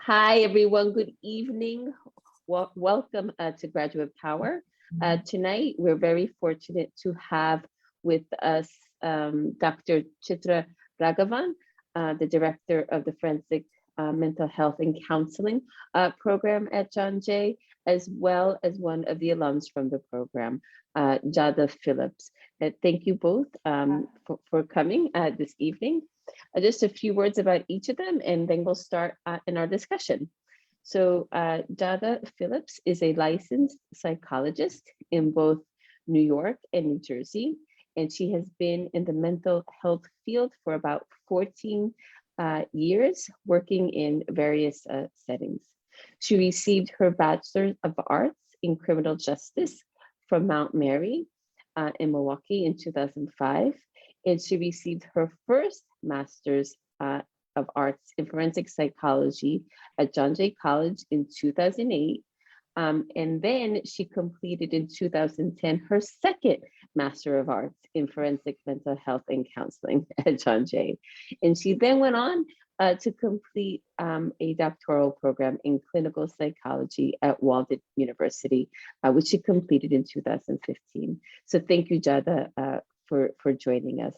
Hi, everyone. Good evening. Welcome to Graduate Power. Tonight, we're very fortunate to have with us Dr. Chitra Raghavan, the director of the Forensic Mental Health and Counseling program at John Jay, as well as one of the alums from the program, Jada Phillips. Thank you both for coming this evening. Just a few words about each of them, and then we'll start in our discussion. So Jada Phillips is a licensed psychologist in both New York and New Jersey, and she has been in the mental health field for about 14 years, working in various settings. She received her Bachelor of Arts in Criminal Justice from Mount Mary in Milwaukee in 2005, and she received her first Master's of Arts in Forensic Psychology at John Jay College in 2008. And then she completed in 2010 her second Master of Arts in Forensic Mental Health and Counseling at John Jay. And she then went on to complete a doctoral program in clinical psychology at Walden University, which she completed in 2015. So thank you, Jada, for joining us.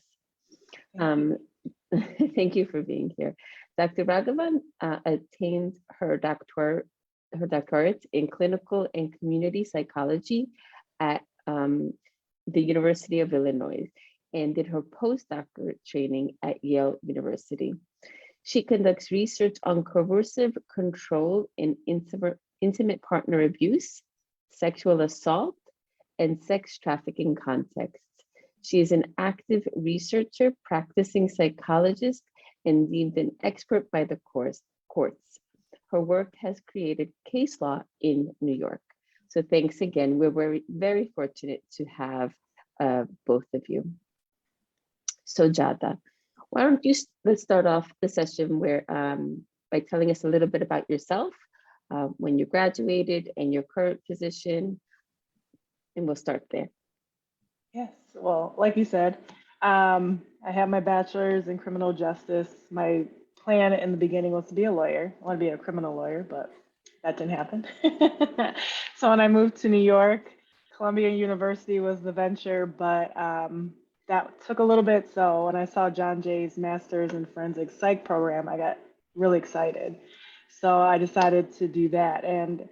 Thank you for being here. Dr. Raghavan attained her doctorate in clinical and community psychology at the University of Illinois and did her postdoctorate training at Yale University. She conducts research on coercive control in intimate partner abuse, sexual assault, and sex trafficking contexts. She is an active researcher, practicing psychologist, and deemed an expert by the courts. Her work has created case law in New York. So thanks again. We're very, very fortunate to have both of you. So Jada, why don't you let's start off the session where by telling us a little bit about yourself, when you graduated and your current position, and we'll start there. Yes, well, like you said, I have my bachelor's in criminal justice. My plan in the beginning was to be a lawyer. I want to be a criminal lawyer, but that didn't happen. So when I moved to New York, Columbia University was the venture, but that took a little bit. So when I saw John Jay's Master's in Forensic Psych program, I got really excited. So I decided to do that. And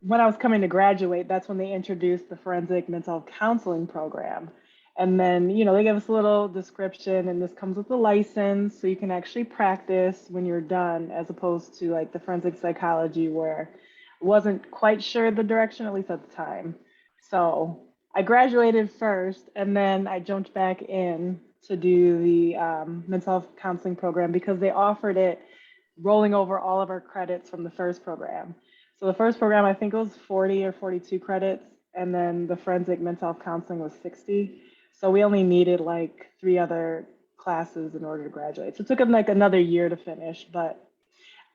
when I was coming to graduate, that's when they introduced the Forensic Mental Health Counseling program. And then, they give us a little description, and this comes with a license, so you can actually practice when you're done, as opposed to like the forensic psychology where I wasn't quite sure the direction, at least at the time. So I graduated first, and then I jumped back in to do the mental health counseling program because they offered it rolling over all of our credits from the first program. So the first program, I think it was 40 or 42 credits, and then the forensic mental health counseling was 60. So we only needed like 3 other classes in order to graduate. So it took them like another year to finish, but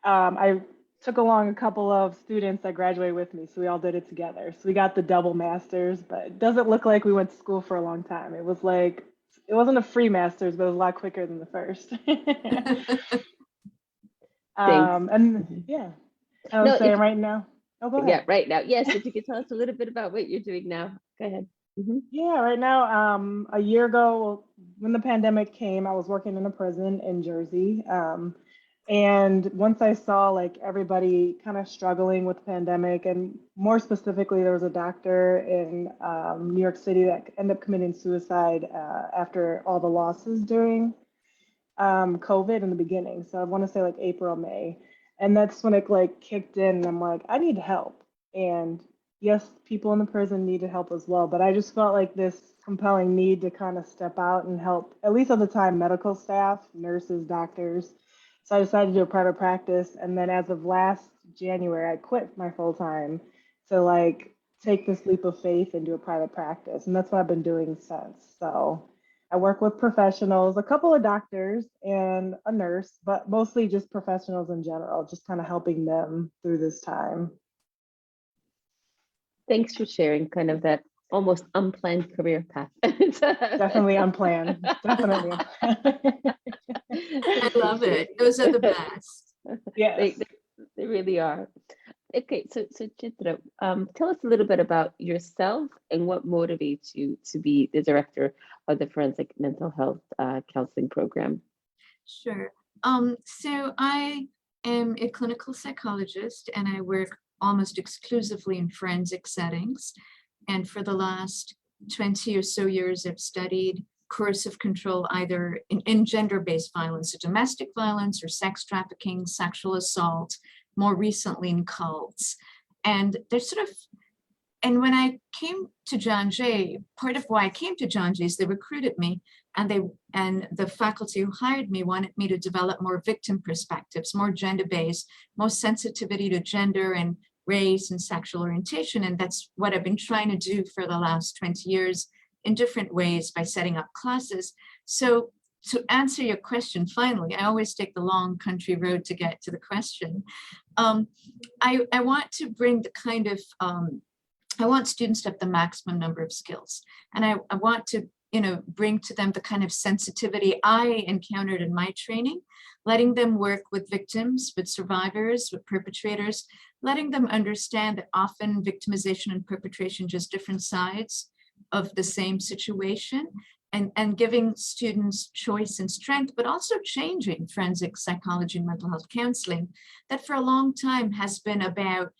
I took along a couple of students that graduated with me, so we all did it together. So we got the double masters, but it doesn't look like we went to school for a long time. It wasn't a free master's, but it was a lot quicker than the first. And yeah. I was saying right now. Oh, go ahead. Yeah, right now. Yes, if you could tell us a little bit about what you're doing now. Go ahead. Mm-hmm. Yeah, right now, a year ago, when the pandemic came, I was working in a prison in Jersey. And once I saw like everybody kind of struggling with the pandemic, and more specifically, there was a doctor in New York City that ended up committing suicide after all the losses during COVID in the beginning. So I want to say like April, May. And that's when it like kicked in, and I'm like, I need help. And yes, people in the prison needed help as well, but I just felt like this compelling need to kind of step out and help, at least at the time, medical staff, nurses, doctors. So I decided to do a private practice. And then as of last January, I quit my full time to like take this leap of faith and do a private practice. And that's what I've been doing since. So I work with professionals, a couple of doctors and a nurse, but mostly just professionals in general, just kind of helping them through this time. Thanks for sharing kind of that almost unplanned career path. Definitely unplanned. Definitely unplanned. I love it. Those are the best. Yes. They, they they really are. Okay, so Chitra, tell us a little bit about yourself and what motivates you to be the director of the Forensic Mental Health Counseling Program. Sure. So I am a clinical psychologist and I work almost exclusively in forensic settings. And for the last 20 or so years, I've studied coercive control either in gender-based violence, so domestic violence or sex trafficking, sexual assault, more recently in cults. And there's sort of and when I came to John Jay, part of why I came to John Jay is they recruited me and the faculty who hired me wanted me to develop more victim perspectives, more gender-based, more sensitivity to gender and race and sexual orientation. And that's what I've been trying to do for the last 20 years in different ways by setting up classes. So to answer your question, finally, I always take the long country road to get to the question. I want to bring the kind of I want students to have the maximum number of skills. And I want to, bring to them the kind of sensitivity I encountered in my training, letting them work with victims, with survivors, with perpetrators, letting them understand that often victimization and perpetration are just different sides of the same situation, and giving students choice and strength, but also changing forensic psychology and mental health counseling that for a long time has been about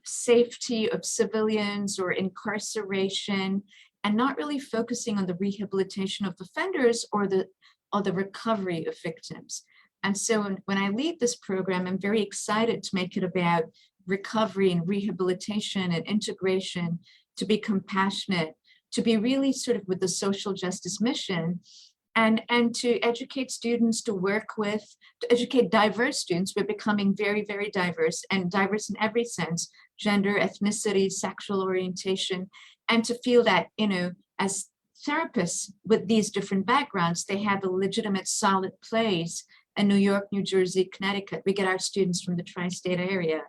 safety of civilians or incarceration and not really focusing on the rehabilitation of offenders or the recovery of victims. And so when I lead this program, I'm very excited to make it about recovery and rehabilitation and integration, to be compassionate, to be really sort of with the social justice mission, and to educate students to educate diverse students. We're becoming very, very diverse, and diverse in every sense: gender, ethnicity, sexual orientation, and to feel that, as therapists with these different backgrounds, they have a legitimate, solid place in New York, New Jersey, Connecticut. We get our students from the tri-state area.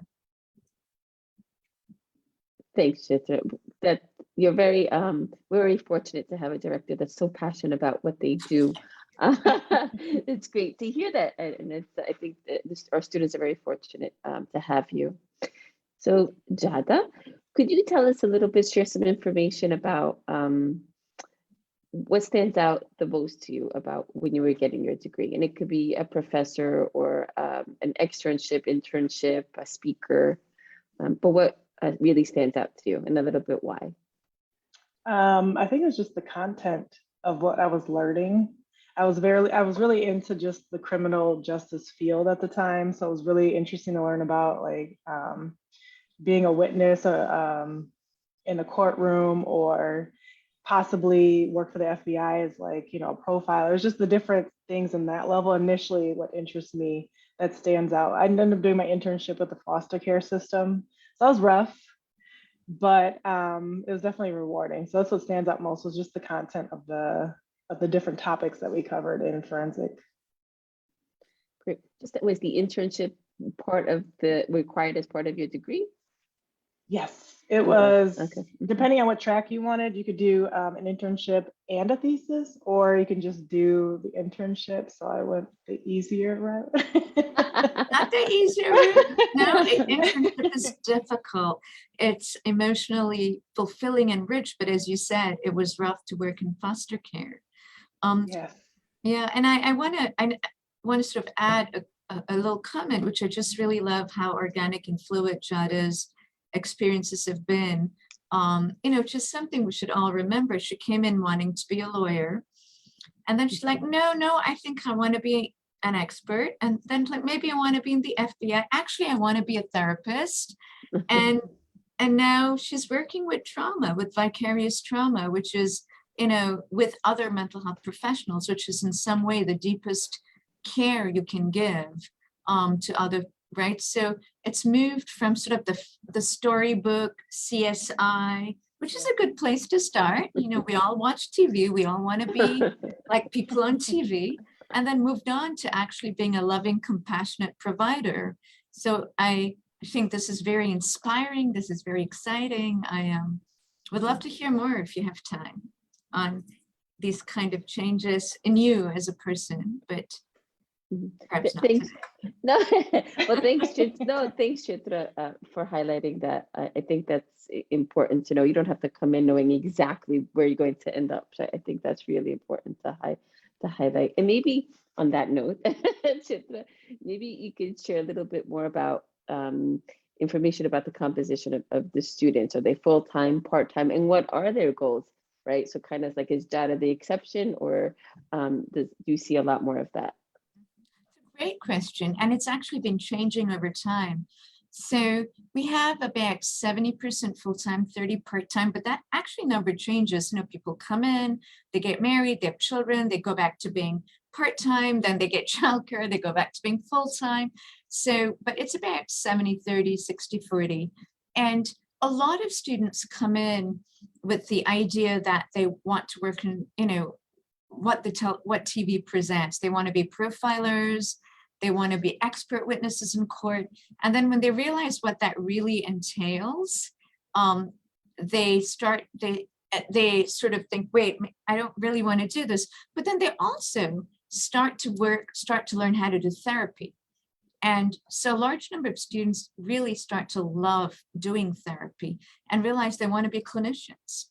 Thanks, Chitra. That you're very fortunate to have a director that's so passionate about what they do. It's great to hear that, and I think that our students are very fortunate to have you. So, Jada, could you tell us a little bit, share some information about what stands out the most to you about when you were getting your degree? And it could be a professor or an externship, internship, a speaker, but what really stands out to you, and a little bit why? I think it's just the content of what I was learning. I was really into just the criminal justice field at the time, so it was really interesting to learn about being a witness in a courtroom, or possibly work for the FBI as a profiler. It's just the different things in that level. Initially, what interests me that stands out. I ended up doing my internship with the foster care system, so that was rough, but it was definitely rewarding. So that's what stands out most, was just the content of the different topics that we covered in forensic. Great. Just was the internship part of the required as part of your degree? Yes, it was. Okay. Depending on what track you wanted, you could do an internship and a thesis, or you can just do the internship. So I went the easier route. Not the easier route. No, internship is difficult. It's emotionally fulfilling and rich, but as you said, it was rough to work in foster care. Yes. Yeah, and I want to sort of add a little comment, which I just really love how organic and fluid Jada's experiences have been. Just something we should all remember. She came in wanting to be a lawyer, and then she's like, no, I think I want to be an expert. And then like, maybe I want to be in the FBI. Actually, I want to be a therapist. And now she's working with trauma, with vicarious trauma, which is, with other mental health professionals, which is in some way the deepest care you can give to other, right? So it's moved from sort of the storybook CSI, which is a good place to start. We all watch TV, we all want to be like people on TV, and then moved on to actually being a loving, compassionate provider. So I think this is very inspiring. This is very exciting. I would love to hear more, if you have time, on these kind of changes in you as a person. But Mhm. Perhaps not Thanks. today. No, well, thanks, no, thanks, Chitra, for highlighting that. I think that's important to know. You don't have to come in knowing exactly where you're going to end up. So I think that's really important to highlight. And maybe on that note, Chitra, maybe you could share a little bit more about information about the composition of the students. Are they full-time, part-time, and what are their goals, right? So kind of like, is data the exception, or do you see a lot more of that? Great question. And it's actually been changing over time. So we have about 70% full-time, 30 part-time, but that actually number changes. You know, people come in, they get married, they have children, they go back to being part-time, then they get childcare, they go back to being full-time. So, but it's about 70, 30, 60, 40. And a lot of students come in with the idea that they want to work in, you know, what TV presents. They want to be profilers, they want to be expert witnesses in court. And then when they realize what that really entails, they sort of think, wait, I don't really want to do this. But then they also start to learn how to do therapy. And so a large number of students really start to love doing therapy and realize they want to be clinicians.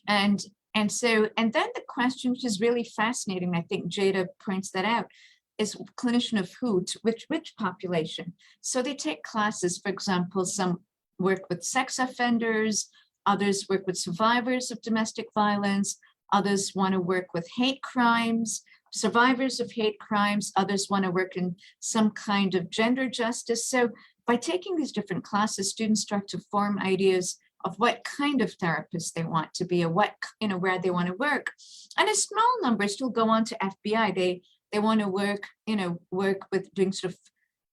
And then the question, which is really fascinating, I think Jada points that out, is clinician of who, to which population. So they take classes, for example, some work with sex offenders, others work with survivors of domestic violence, others want to work with hate crimes, survivors of hate crimes, others want to work in some kind of gender justice. So by taking these different classes, students start to form ideas of what kind of therapist they want to be, or what, you know, where they want to work. And a small number still go on to FBI. They want to work, you know, work with doing sort of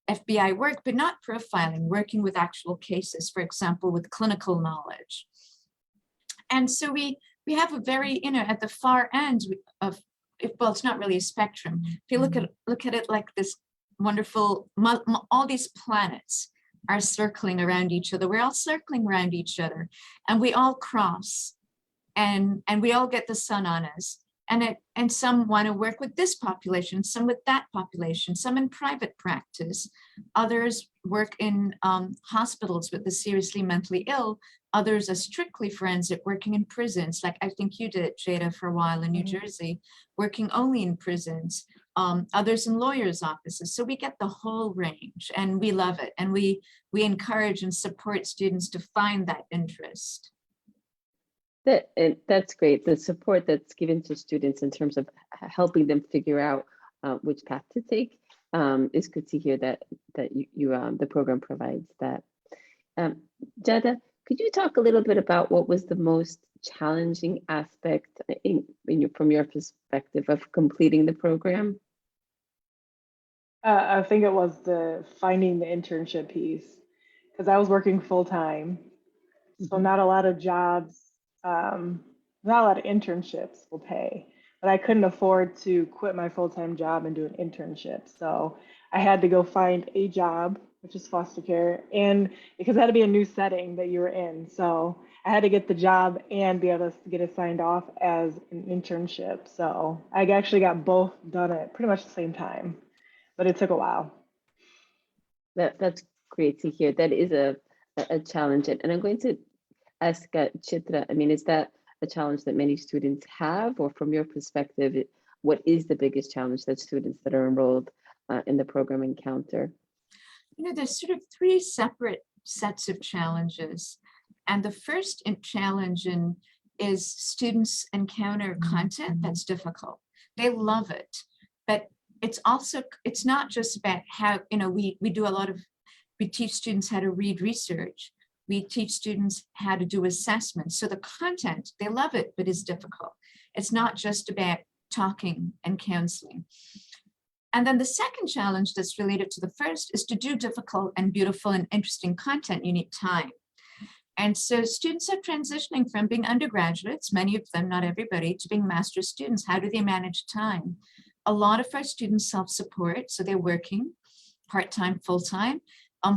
FBI work, but not profiling, working with actual cases, for example, with clinical knowledge. And so we have a very, you know, at the far end of, well, it's not really a spectrum. If you look at it like this wonderful, all these planets are circling around each other. We're all circling around each other, and we all cross, and we all get the sun on us. And some want to work with this population, some with that population, some in private practice. Others work in hospitals with the seriously mentally ill. Others are strictly forensic, working in prisons, like I think you did, Jada, for a while in New Jersey, working only in prisons. Others in lawyers' offices. So we get the whole range, and we love it. And we encourage and support students to find that interest. That's great. The support that's given to students in terms of helping them figure out which path to take is good to hear that the program provides that. Jada, could you talk a little bit about what was the most challenging aspect from your perspective of completing the program? I think it was finding the internship piece, because I was working full time, so not a lot of jobs, not a lot of internships will pay, but I couldn't afford to quit my full-time job and do an internship. So I had to go find a job, which is foster care, and because it had to be a new setting that you were in. So I had to get the job and be able to get it signed off as an internship. So I actually got both done at pretty much the same time, but it took a while. That's great to hear. That is a challenge. And I'm going to ask Chitra, I mean, is that a challenge that many students have, or from your perspective, what is the biggest challenge that students that are enrolled in the program encounter? You know, there's sort of three separate sets of challenges. And the first challenge is students encounter content that's difficult. They love it, but it's not just about how, you know, we teach students how to read research. We teach students how to do assessments. So the content, they love it, but it's difficult. It's not just about talking and counseling. And then the second challenge that's related to the first is to do difficult and beautiful and interesting content, you need time. And so students are transitioning from being undergraduates, many of them, not everybody, to being master's students. How do they manage time? A lot of our students self-support, so they're working part-time, full-time.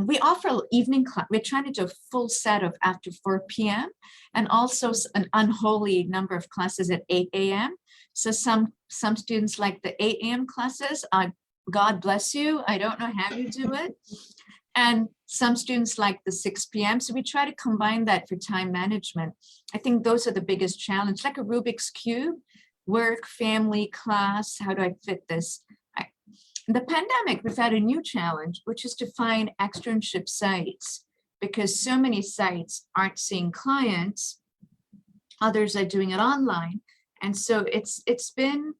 We offer evening class. We're trying to do a full set of after 4 p.m. and also an unholy number of classes at 8 a.m. So some students like the 8 a.m. classes God bless you. I don't know how you do it. And some students like the 6 p.m. So we try to combine that for time management. I think those are the biggest challenge, like a Rubik's Cube, work, family, class. How do I fit this? In the pandemic, we've had a new challenge, which is to find externship sites, because so many sites aren't seeing clients. Others are doing it online. And so it's been,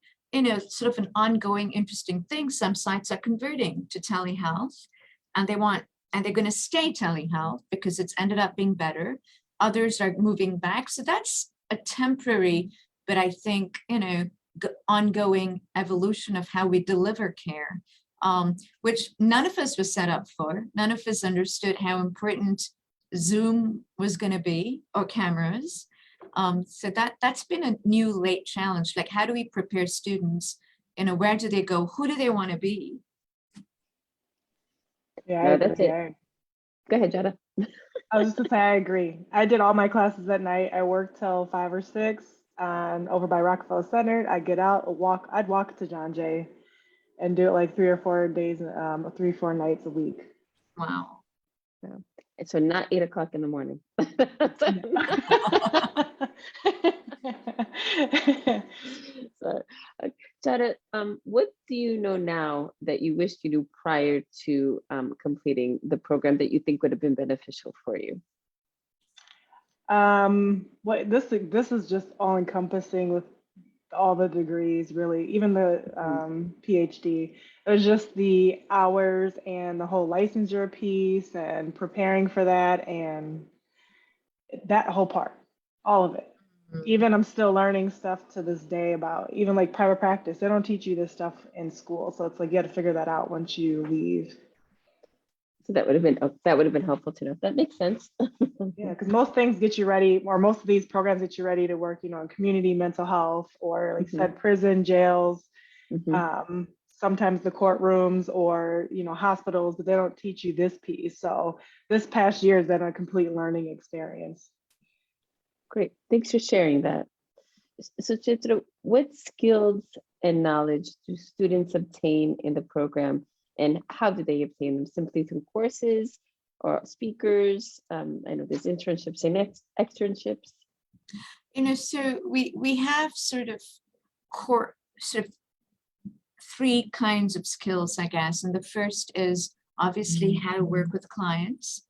sort of an ongoing interesting thing. Some sites are converting to telehealth, and they're going to stay telehealth because it's ended up being better. Others are moving back. So that's a temporary, but I think, ongoing evolution of how we deliver care, which none of us was set up for. None of us understood how important Zoom was going to be, or cameras. So that's been a new late challenge. Like, how do we prepare students? Where do they go? Who do they want to be? Yeah, I No, that's agree. it. Go ahead, Jada. I was just gonna say, I agree. I did all my classes at night. I worked till 5 or 6, and over by Rockefeller Center. I'd get out, I'd walk to John Jay and do it like 3 or 4 days, 3, 4 nights a week. Wow. Yeah. And so not 8 o'clock in the morning. So, Jada, what do you know now that you wished you knew prior to completing the program that you think would have been beneficial for you? What this is just all encompassing with all the degrees, really, even the PhD. It was just the hours and the whole licensure piece and preparing for that and that whole part, all of it. Even I'm still learning stuff to this day about even like private practice. They don't teach you this stuff in school, so it's like you got to figure that out once you leave. So that would have been helpful to know. That makes sense. Yeah, because most things get you ready, or most of these programs get you ready to work, in community mental health, or like said, prison, jails, sometimes the courtrooms, or hospitals, but they don't teach you this piece. So this past year has been a complete learning experience. Great, thanks for sharing that. So Chitra, what skills and knowledge do students obtain in the program, and how do they obtain them? Simply through courses or speakers? I know there's internships and externships. So we have sort of three kinds of skills, I guess. And the first is obviously how to work with clients,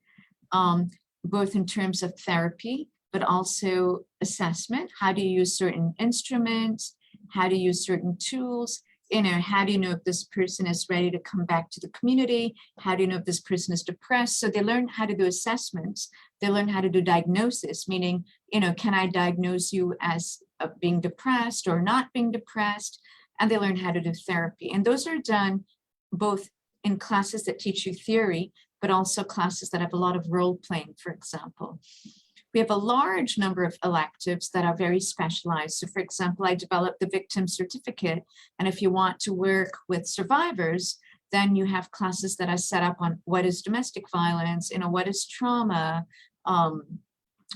both in terms of therapy, but also assessment. How do you use certain instruments? How to use certain tools? How do you know if this person is ready to come back to the community? How do you know if this person is depressed? So they learn how to do assessments. They learn how to do diagnosis, meaning, can I diagnose you as being depressed or not being depressed? And they learn how to do therapy. And those are done both in classes that teach you theory, but also classes that have a lot of role playing, for example. We have a large number of electives that are very specialized. So for example, I developed the victim certificate. And if you want to work with survivors, then you have classes that are set up on what is domestic violence, what is trauma,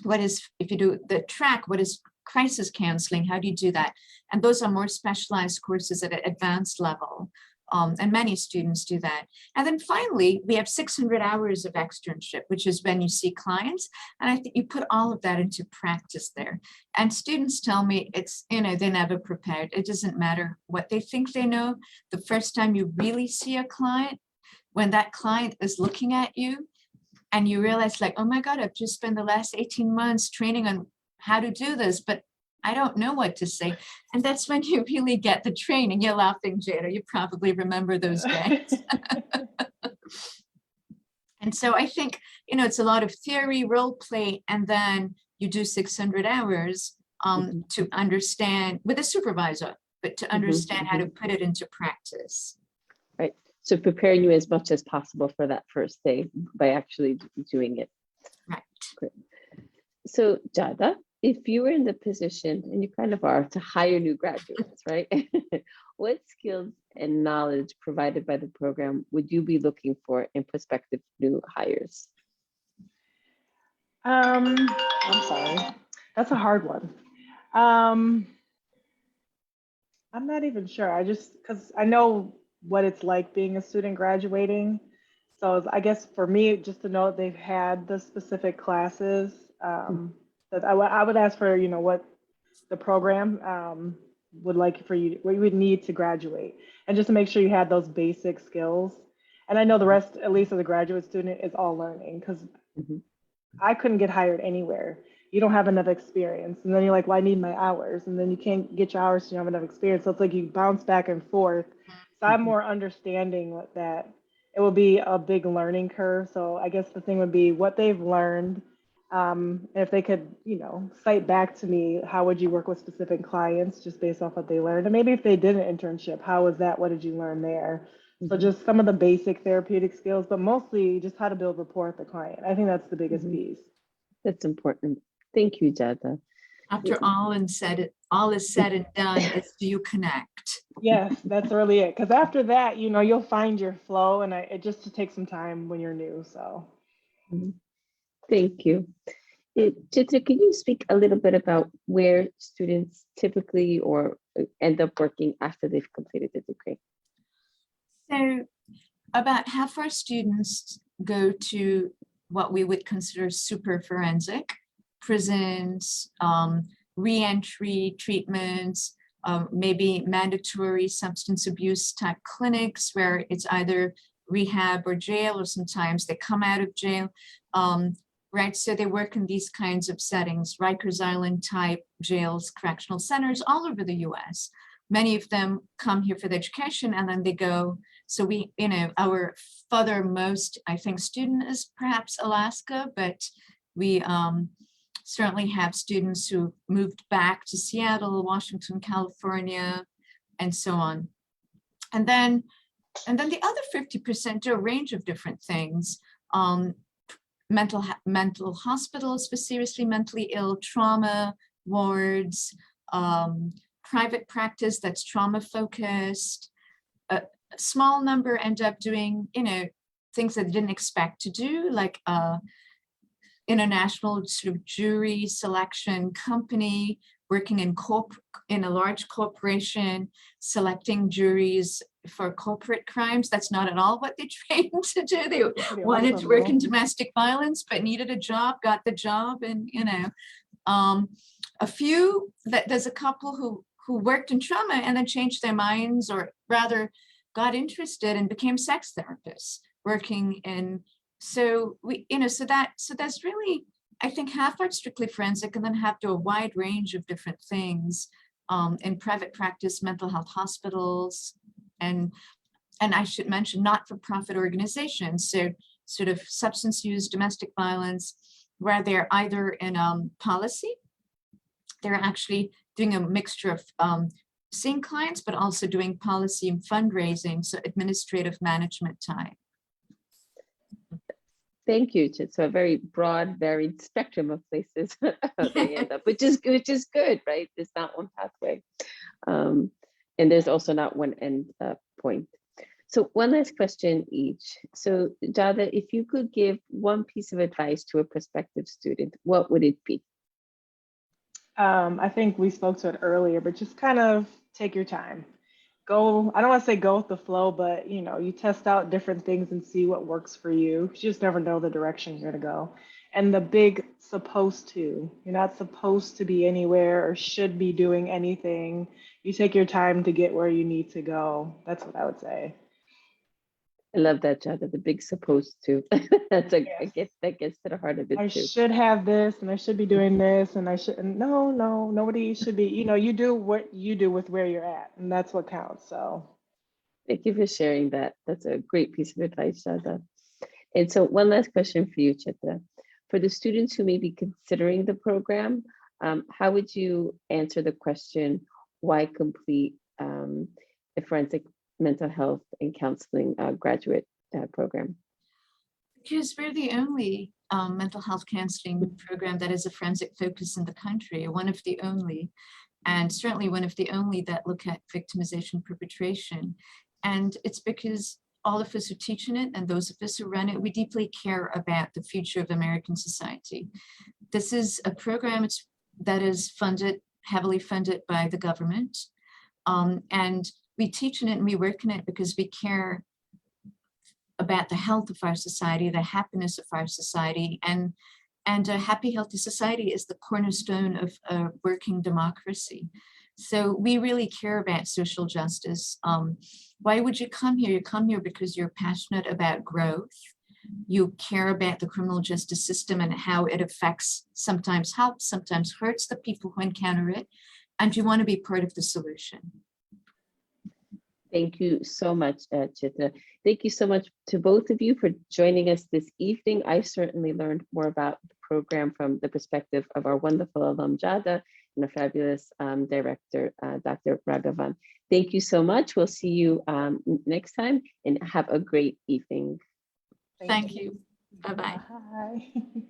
what is, if you do the track, what is crisis counseling, how do you do that? And those are more specialized courses at an advanced level. And many students do that. And then finally, we have 600 hours of externship, which is when you see clients. And I think you put all of that into practice there. And students tell me it's, they're never prepared. It doesn't matter what they think they know. The first time you really see a client, when that client is looking at you and you realize like, oh my God, I've just spent the last 18 months training on how to do this, but I don't know what to say. And that's when you really get the training. You're laughing, Jada. You probably remember those days. And so I think, it's a lot of theory, role play, and then you do 600 hours to understand with a supervisor, but to understand how to put it into practice. Right. So preparing you as much as possible for that first day by actually doing it. Right. Great. So Jada, if you were in the position, and you kind of are, to hire new graduates, right? What skills and knowledge provided by the program would you be looking for in prospective new hires? I'm sorry. That's a hard one. I'm not even sure. Because I know what it's like being a student graduating. So I guess for me, just to know they've had the specific classes, that I would ask for, what the program would like for you, what you would need to graduate, and just to make sure you had those basic skills. And I know the rest, at least as a graduate student, is all learning, because Mhm. I couldn't get hired anywhere. You don't have enough experience. And then you're like, well, I need my hours. And then you can't get your hours so you don't have enough experience. So it's like you bounce back and forth. So I'm Mhm. more understanding that it will be a big learning curve. So I guess the thing would be what they've learned. And if they could, cite back to me, how would you work with specific clients just based off what they learned? And maybe if they did an internship, how was that? What did you learn there? So Mhm. just some of the basic therapeutic skills, but mostly just how to build rapport with the client. I think that's the biggest Mhm. piece. That's important. Thank you, Jada. After all is said and done, is do you connect? Yes, that's really it. Because after that, you'll find your flow, and it just takes some time when you're new. So, Mhm. Thank you. Chitra, can you speak a little bit about where students typically or end up working after they've completed the degree? So about half our students go to what we would consider super forensic, prisons, reentry treatments, maybe mandatory substance abuse type clinics where it's either rehab or jail, or sometimes they come out of jail. Right, so they work in these kinds of settings, Rikers Island type jails, correctional centers all over the US. Many of them come here for the education and then they go. So we, our furthermost, I think, student is perhaps Alaska, but we certainly have students who moved back to Seattle, Washington, California, and so on. And then the other 50% do a range of different things. Mental hospitals for seriously mentally ill, trauma wards, private practice that's trauma focused. A small number end up doing, things that they didn't expect to do, like international sort of jury selection company, working in a large corporation, selecting juries for corporate crimes. That's not at all what they trained to do. They pretty wanted to awesome, work in though. domestic violence, but needed a job, got the job, and a few that there's a couple who worked in trauma and then changed their minds, or rather got interested and became sex therapists working in. So we, so that's really, I think, half are strictly forensic and then have to a wide range of different things in private practice, mental health hospitals, and I should mention not-for-profit organizations. So sort of substance use, domestic violence, where they're either in policy, they're actually doing a mixture of seeing clients, but also doing policy and fundraising, so administrative management time. Thank you, Chit. So a very broad, varied spectrum of places they end up, which is good, right? There's not one pathway, and there's also not one end point. So one last question each. So Jada, if you could give one piece of advice to a prospective student, what would it be? I think we spoke to it earlier, but just kind of take your time. Go, I don't want to say go with the flow, but you test out different things and see what works for you. You just never know the direction you're going to go. And the big supposed to, you're not supposed to be anywhere or should be doing anything. You take your time to get where you need to go. That's what I would say. I love that, Jada, the big supposed to. That's I Yes. guess that gets to the heart of it I too. should have this and I should be doing this and I shouldn't. No, no, nobody should be. You do what you do with where you're at, and that's what counts. So, Thank you for sharing that. That's a great piece of advice, Jada. And so one last question for you, Chitra. For the students who may be considering the program, how would you answer the question, why complete a forensic mental health and counseling graduate program? Because we're the only mental health counseling program that is a forensic focus in the country, one of the only, and certainly one of the only that look at victimization perpetration. And it's because all of us who teach in it and those of us who run it, we deeply care about the future of American society. This is a program that is heavily funded by the government. And we teach in it and we work in it because we care about the health of our society, the happiness of our society, and a happy, healthy society is the cornerstone of a working democracy. So we really care about social justice. Why would you come here? You come here because you're passionate about growth. You care about the criminal justice system and how it affects, sometimes helps, sometimes hurts the people who encounter it, and you want to be part of the solution. Thank you so much, Chitra. Thank you so much to both of you for joining us this evening. I certainly learned more about the program from the perspective of our wonderful alum, Jada, and our fabulous director, Dr. Raghavan. Thank you so much. We'll see you next time, and have a great evening. Thank you. Bye-bye. Bye.